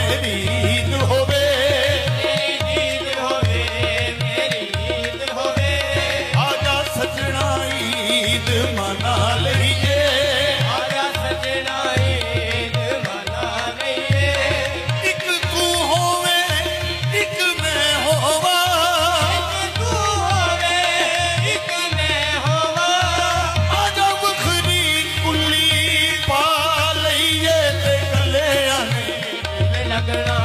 ਮੇਰੀ ਈਦ ਹੋਵੇ, ਆਜਾ ਸਜਣਾ ਈਦ ਮਨਾ ਲਈਏ, ਇੱਕ ਤੂੰ ਹੋਵੇ ਇੱਕ ਮੈਂ ਹੋਵਾਂ, ਆਜਾ ਵੱਖਰੀ ਕੁੱਲੀ ਪਾ ਲਈਏ ਤੇ ਗਲਿਆਂ ਨੇ ਲੱਗਣਾ